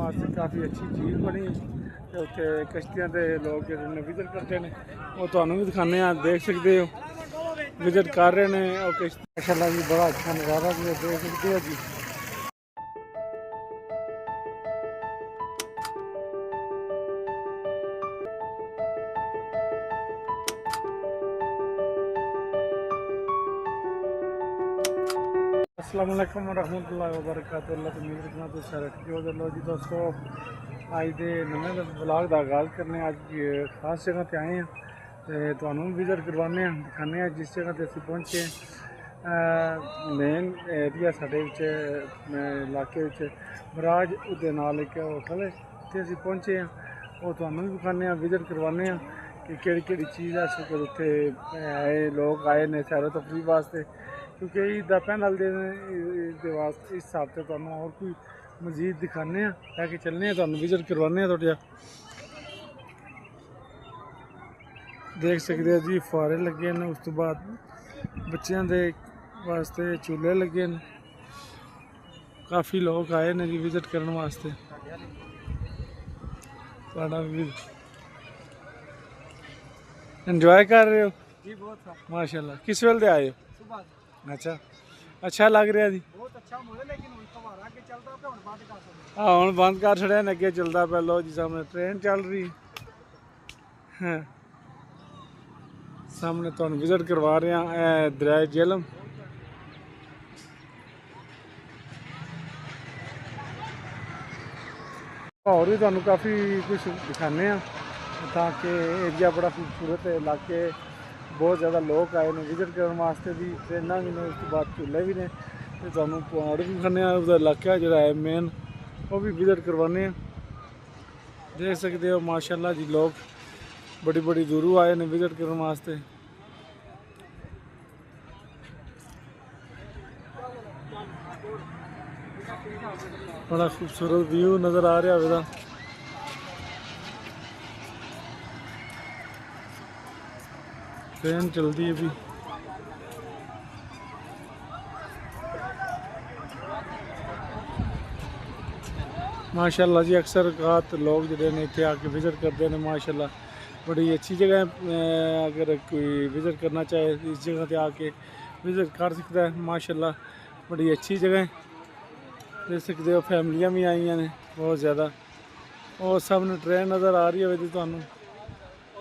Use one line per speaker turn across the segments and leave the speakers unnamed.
वास्ते काफ़ी अच्छी झील बनी ते उत्थे कश्तियां ते लोग जिहड़े विजिट करते हैं वो तुहानू भी दिखाने देख सकते हो विजिट कर रहे हैं और किश्ती माशाल्लाह जी बड़ा अच्छा नज़ारा भी देख सकते हो जी। अस्सलाम वालेकुम रहमतुल्लाहि व बरकातहू। अल्लाह तो उम्मीद रखना तो सारे ठीक हो चलो जी दोस्तों। अज के नवे ब्लॉग का आगाज़ करने अज खास जगह पर आए हैं तो तुहानू विजिट करवाने दिखाने जिस जगह पर असीं पहुँचे मेन एरिया साढ़े इलाके मराज उहदे नाल एक होटल है उत्थे असीं पहुँचे हैं वो तुहानू भी दिखाने विजिट करवाने कि केड़ी चीज़ है इस वक्त उत्थे आए लोग आए ने सैरो तफरीह वास्ते क्योंकि ईद का पहला दिन इस वास्ते इस हिसाब से तुहानू और कोई मजीद दिखाने लैके चलने तुहानू विजिट करवाने थोड़ा देख सकते हो जी फुहारे लगे हैं उस तो बाद बच्चों के वास्ते झूले लगे हैं काफ़ी लोग आए हैं जी विजिट करने वास्ते एंजॉय कर रहे हो
जी बहुत
माशाल्लाह किस वेले आए हो अच्छा अच्छा लग रहा जी
बहुत अच्छा मोड़ है लेकिन हुन फवारा के चलदा पे हुन बंद कर सकते
हाँ हुण बंद कर छड़िया ने अगे चलता पे लो जी सामने ट्रेन चल रही है सामने तुहानू विजिट करवा रहे हैं दरिया झेलम और भी तुहानू काफ़ी कुछ दिखाने ताकि एरिया बड़ा खूबसूरत है इलाके बहुत ज़्यादा लोग आए हैं विजिट करने वास्ते भी ट्रेना भी ने उस तो बाद झूले भी ने तो तुहानू पहाड़ भी दिखाने उसका इलाका जोड़ा है मेन वो भी विजिट करवाने देख सकते हो माशाल्लाह जी लोग बड़ी बड़ी दूरों आए हैं विजिट करने वास्ते बड़ा खूबसूरत व्यू नज़र आ रहा है ट्रेन चलती है भी माशाल्लाह जी अक्सर औकात लोग जोड़े ने इतने आके विजिट करते हैं माशाल्लाह बड़ी अच्छी जगह अगर कोई विजिट करना चाहे इस जगह पे आके विजिट कर सकता है माशाल्लाह बड़ी अच्छी जगह देख सकते हो फैमिलियाँ भी आई हैं बहुत ज़्यादा और सामने ट्रेन नज़र आ रही है तुहानू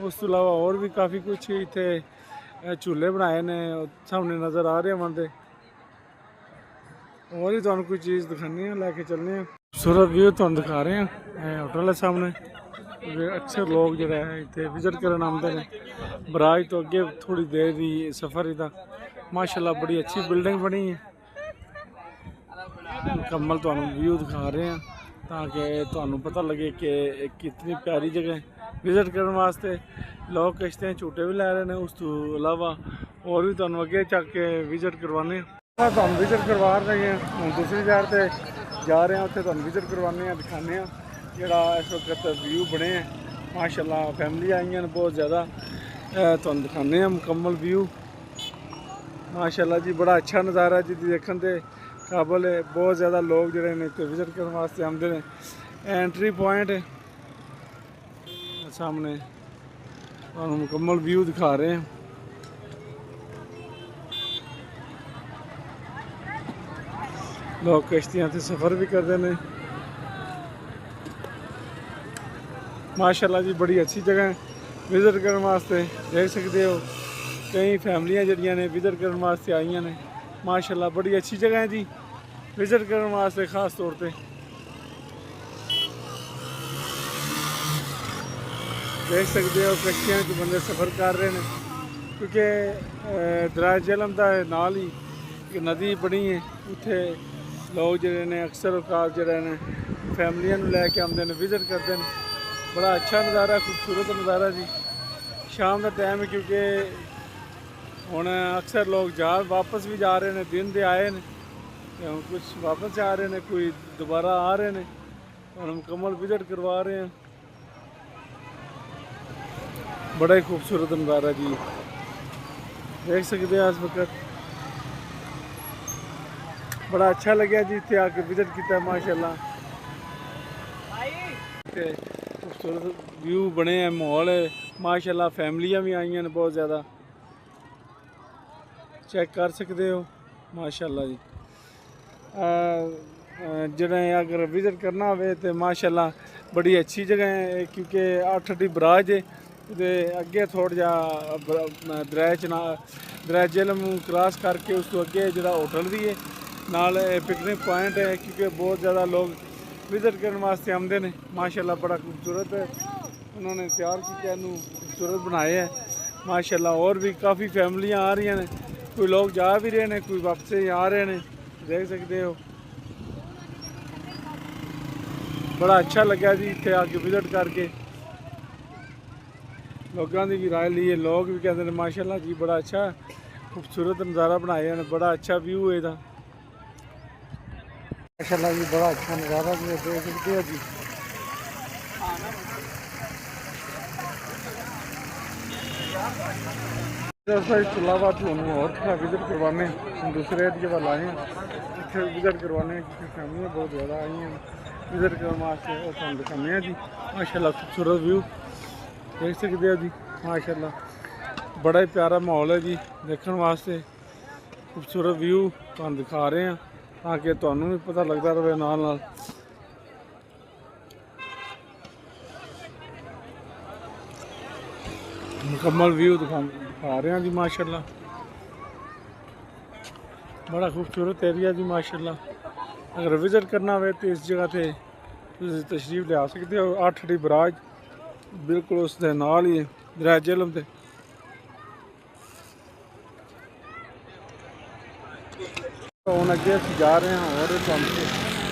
उस तो अलावा और भी काफ़ी कुछ इतने झूले बनाए ने सामने नज़र आ रहे बंदे और ही तुहानू कोई चीज़ दिखानी है लैके चलने खूबसूरत व्यू तुहानू दिखा रहे हैं होटल है सामने अक्सर लोग जो है इतने विजिट करने आते हैं बराज तो अगे थोड़ी देर की सफ़र इदा माशाल्लाह बड़ी अच्छी बिल्डिंग बनी है मुकम्मल तुहानू व्यू दिखा रहे हैं ताकि तुहानू पता लगे कि कितनी प्यारी जगह विजिट करने वास्ते लोग कश्तियाँ झूटे भी लै रहे हैं उस तो अलावा और भी तुहानू अगे चक के विजिट करवाने तुहानू विजिट करवा रहे हैं हम दूसरी जगह पर जा रहे हैं उत्थे तुहानू विजिट करवाने दिखाने जोड़ा इस वक्त व्यू बने हैं माशाल्लाह फैमिली आई हैं बहुत ज़्यादा तुहानू दिखाने मुकम्मल व्यू माशाल्लाह जी बड़ा अच्छा नज़ारा जी देखने के काबल है बहुत ज़्यादा लोग जोड़े ने इतने विजिट करने वास्ते आते हैं एंट्री पॉइंट है सामने तुहानू मुकम्मल व्यू दिखा रहे हैं लोग कश्तियाँ से सफ़र भी करते हैं माशाल्लाह जी बड़ी अच्छी जगह विजिट करने वास्ते देख सकते हो कई फैमिलियाँ जड़ियाँ ने विजिट करने वास्ते आई ने माशाल्लाह बड़ी अच्छी जगह है जी विजिट करने वास्ते खास तौर पे देख सकते हो कश्तियाँ च बंदे सफ़र कर रहे हैं क्योंकि दरिया झेलम का नाल ही एक नदी बनी है उत्थे लोग जोड़े ने अक्सर औकात जोड़े ने फैमिलियां लैके आते हैं विजिट करते हैं बड़ा अच्छा नज़ारा खूबसूरत नज़ारा जी शाम का टाइम है क्योंकि हुण अक्सर लोग वापस भी जा रहे हैं दिन दे आए हैं कुछ वापस जा रहे हैं कोई दोबारा आ रहे हैं और मुकम्मल विजिट करवा रहे हैं बड़ा ही खूबसूरत नज़ारा जी देख सकते हैं इस वक्त बड़ा अच्छा लगे जी इतने आके विजिट किया माशाल्लाह ਤੇ ਖੂਬਸੂਰਤ ਵਿਊ ਬਣੇ ਹੈ, ਮਾਹੌਲ ਹੈ ਮਾਸ਼ਾਅੱਲਾ। ਫੈਮਲੀਆਂ ਵੀ ਆਈਆਂ ਨੇ ਬਹੁਤ ਜ਼ਿਆਦਾ, ਚੈੱਕ ਕਰ ਸਕਦੇ ਹੋ ਮਾਸ਼ਾਅੱਲਾ ਜੀ। ਜਿਹੜੇ ਅਗਰ ਵਿਜ਼ਿਟ ਕਰਨਾ ਹੋਵੇ ਤੇ ਮਾਸ਼ਾਅੱਲਾ ਬੜੀ ਅੱਛੀ ਜਗ੍ਹਾ ਹੈ, ਕਿਉਂਕਿ 8 डी ਬਰਾਜ ਹੈ ਤੇ ਅੱਗੇ ਥੋੜ੍ਹਾ ਜਿਹਾ ਦਰਿਆ ਜੇਹਲਮ ਨੂੰ ਕ੍ਰਾਸ ਕਰਕੇ ਉਸ ਤੋਂ ਅੱਗੇ ਜਿਹੜਾ ਹੋਟਲ ਵੀ ਹੈ ਨਾਲ ਪਿਕਨਿਕ ਪੁਆਇੰਟ ਹੈ, ਕਿਉਂਕਿ ਬਹੁਤ ਜ਼ਿਆਦਾ ਲੋਕ ਵਿਜ਼ਿਟ ਕਰਨ ਵਾਸਤੇ ਆਉਂਦੇ ਨੇ। ਮਾਸ਼ਾਅੱਲਾ ਬੜਾ ਖੂਬਸੂਰਤ ਉਹਨਾਂ ਨੇ ਤਿਆਰ ਕੀਤਾ, ਇਹਨੂੰ ਖੂਬਸੂਰਤ ਬਣਾਇਆ ਹੈ ਮਾਸ਼ਾਅੱਲਾ। ਹੋਰ ਵੀ ਕਾफ़ी ਫੈਮਲੀਆਂ ਆ ਰਹੀਆਂ ਨੇ, ਕੋਈ ਲੋਕ ਜਾ ਵੀ ਰਹੇ ਨੇ, ਕੋਈ ਵਾਪਸ ਆ ਰਹੇ ਨੇ, ਦੇਖ ਸਕਦੇ ਹੋ। बड़ा अच्छा लगा जी इतने आके विजिट करके, लोगों की भी राय ली है। लोग भी कहते हैं माशाल्लाह जी बड़ा अच्छा खूबसूरत नज़ारा बनाया है, बड़ा अच्छा व्यू है इधर माशाल्लाह जी, बड़ा अच्छा नज़ारा भी देख सकते हो जी। इस अलावा तुम्हें और विजिट करवाने दूसरे एरिए वाल आए हैं, इतने विजिट करवाने क्योंकि फैमिलियाँ बहुत ज़्यादा आई हैं विजिट करने वास्ते। और तुम दिखाने जी माशाल्लाह खूबसूरत व्यू देख सकते हो जी माशाल्लाह। बड़ा ही प्यारा माहौल है जी देखने वास्ते, खूबसूरत व्यू तुम दिखा रहे हैं ताकि तुहानू भी पता लगता रहे नाल नाल। मुकम्मल व्यू दिखा रहे हैं जी माशाल्लाह। बड़ा खूबसूरत एरिया जी माशाल्लाह। अगर विजिट करना हो तो इस जगह से तशरीफ ले आ सकते हो। 8 डी बराज बिल्कुल उसके नाल ही दरिया जेहलम से। तो हम अगे जा रहे हैं और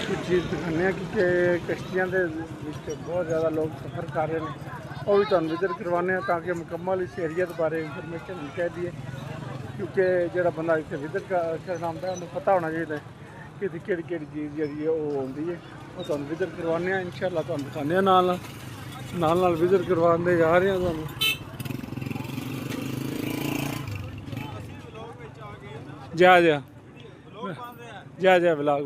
कुछ चीज़ दिखाने क्योंकि कश्तियाँ के बहुत ज़्यादा लोग सफ़र कर रहे हैं, वो भी तुम विजिट करवाने ताकि मुकम्मल इस एरिया के बारे इंफॉर्मेशन मिल चाहिए, क्योंकि जो बंदा इतने विजिट करना आता है उन्हें पता होना चाहिए कि केड़ी चीज़ जी वो आती है। वो तुम विजिट करवाने इंशाअल्लाह तुम दिखाने नाल विजिट करवाते जा रहे हैं तुम। जा ब्लॉग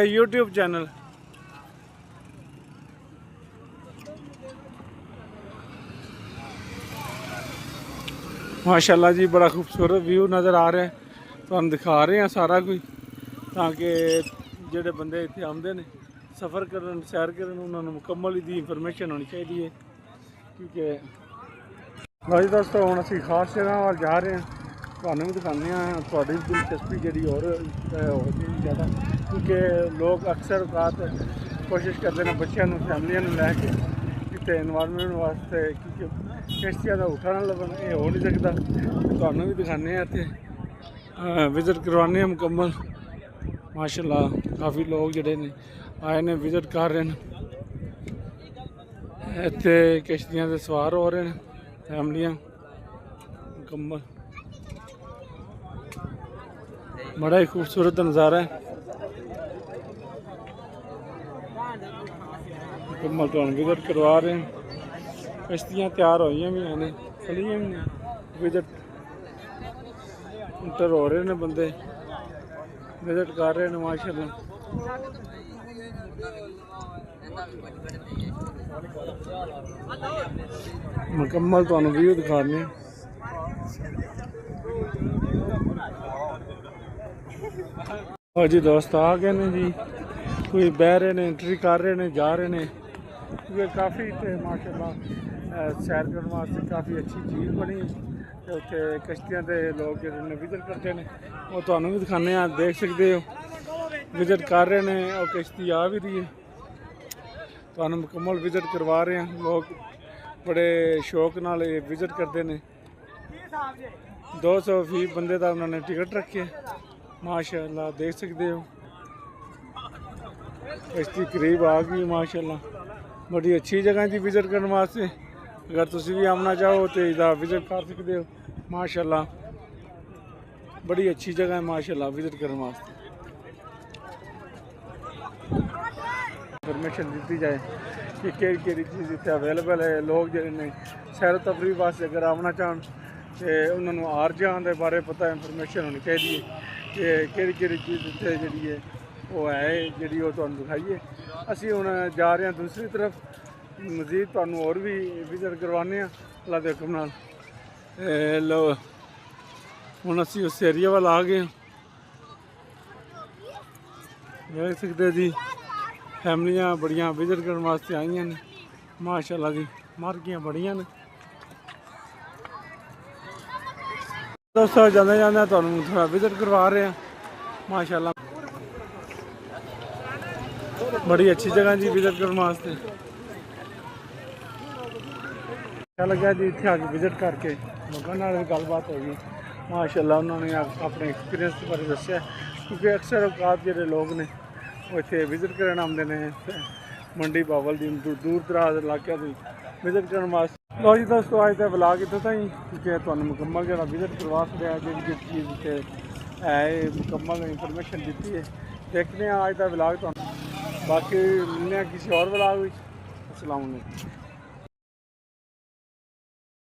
यूट्यूब चैनल माशाल्लाह जी। बड़ा खूबसूरत व्यू नज़र आ रहा है, तुम दिखा रहे हैं सारा कुछ ताकि जोड़े बंदे इतने आते हैं सफ़र करन सैर करन उन्होंने मुकम्मल इसकी इंफॉर्मेशन होनी चाहिए। क्योंकि भाई दोस्तों हम असी खास जगह वाल जा रहे हैं, तुहानू भी दिखाने थोड़ी दिलचस्पी जी और ज़्यादा, क्योंकि लोग अक्सर औकात कोशिश करते हैं बच्चों फैमिलियों लैके इतने इन्वायरमेंट वास्ते, क्योंकि किश्तियाँ का उठा ना लभन ये हो नहीं सकता। तुहानू भी दिखाने इतने विजिट करवाने मुकम्मल माशाल्लाह। काफ़ी लोग जोड़े ने आए ने विजिट कर रहे हैं, इतने किश्तियाँ से सवार हो रहे हैं फैमिलियाँ मुकम्मल। बड़ा ही खूबसूरत नज़ारा है मुकम्मल तो विजिट करवा रहे हैं। किश्तियाँ तैयार हुई भी हैं खड़ियाँ भी विजिट इंटर हो रहे हैं, बंदे विजिट कर रहे हैं माशाल्लाह। मुकम्मल तो व्यू दिखाने और जी दोस्त आ गए ने जी, कोई बह रहे ने एंट्री कर रहे हैं जा रहे हैं, क्योंकि काफ़ी माशाल्लाह सैर करने वास्ते काफ़ी अच्छी चीज़ बनी तो उत्थे कश्तियाँ के लोग जो विजिट करते हैं वो तुहानू भी दिखाने देख सकते हो विजिट कर रहे हैं। और किश्ती आ भी रही है, तुहानू मुकम्मल विजिट करवा रहे हैं। लोग बड़े शौक नाल विजिट करते हैं। 200 फी बंदे का उन्होंने टिकट रखे माशाल्लाह देख सकते हो। किश्ती करीब आ गई माशाल्लाह। बड़ी अच्छी जगह जी विजिट करने वास्ते, अगर तुम भी आना चाहो तो इधर विजिट कर सकते हो माशाल्लाह। बड़ी अच्छी जगह है माशाल्लाह विजिट करने वास्ते। इंफॉर्मेशन दी जाए कि केड़ी चीज़ इतने अवेलेबल है। लोग जो सैर तफरी वास्ते अगर आना चाहन तो उन्होंने आर जहां के बारे पता इंफॉर्मेशन होनी चाहिए ਕਿ ਕਿਹੜੀ ਚੀਜ਼ ਉੱਤੇ ਜਿਹੜੀ ਹੈ ਉਹ ਹੈ ਜਿਹੜੀ ਉਹ ਤੁਹਾਨੂੰ ਦਿਖਾਈਏ। ਅਸੀਂ ਹੁਣ ਜਾ ਰਹੇ ਹਾਂ ਦੂਸਰੀ ਤਰਫ, ਮਜ਼ੀਦ ਤੁਹਾਨੂੰ ਹੋਰ ਵੀ ਵਿਜ਼ਿਟ ਕਰਵਾਉਂਦੇ ਹਾਂ ਅੱਲਾ ਦੇ ਹੁਕਮ ਨਾਲ। ਲਓ ਹੁਣ ਅਸੀਂ ਉਸ ਏਰੀਆ ਵੱਲ ਆ ਗਏ ਹਾਂ। ਦੇਖ ਸਕਦੇ ਜੀ ਫੈਮਲੀਆਂ ਬੜੀਆਂ ਵਿਜ਼ਿਟ ਕਰਨ ਵਾਸਤੇ ਆਈਆਂ ਨੇ ਮਾਸ਼ਾਅੱਲਾ ਜੀ, ਮਾਰਕੀਆਂ ਬੜੀਆਂ ਨੇ। ਦੋਸਤੋ ਜਾਂਦੇ ਜਾਂਦੇ ਤੁਹਾਨੂੰ ਥੋੜਾ ਵਿਜ਼ਿਟ ਕਰਵਾ ਰਹੇ ਹਾਂ ਮਾਸ਼ਾਅੱਲਾ। बड़ी अच्छी जगह जी विजिट करने वास्ते। अच्छा लगा जी इतने आके विजिट करके लोगों नाल भी गलबात होगी माशाअल्लाह। उन्होंने अपने एक्सपीरियंस के बारे दस्या क्योंकि अक्सर औकात जो लोग ने वो इतने विजिट करने आते हैं मंडी बावल दी दूर दराज इलाके की विजिट करने वास्ते। लो जी दोस्तों अज का ब्लॉग इतों तक ही, क्योंकि तुहानू मुकम्मल जो विजिट करवा सकते जी जिस चीज़ से है मुकम्मल इंफॉर्मेशन दी है। देखते हैं अज का ब्लॉग। बाकी मिलने किसी और ब्लॉग में। अस्सलाम वालेकुम।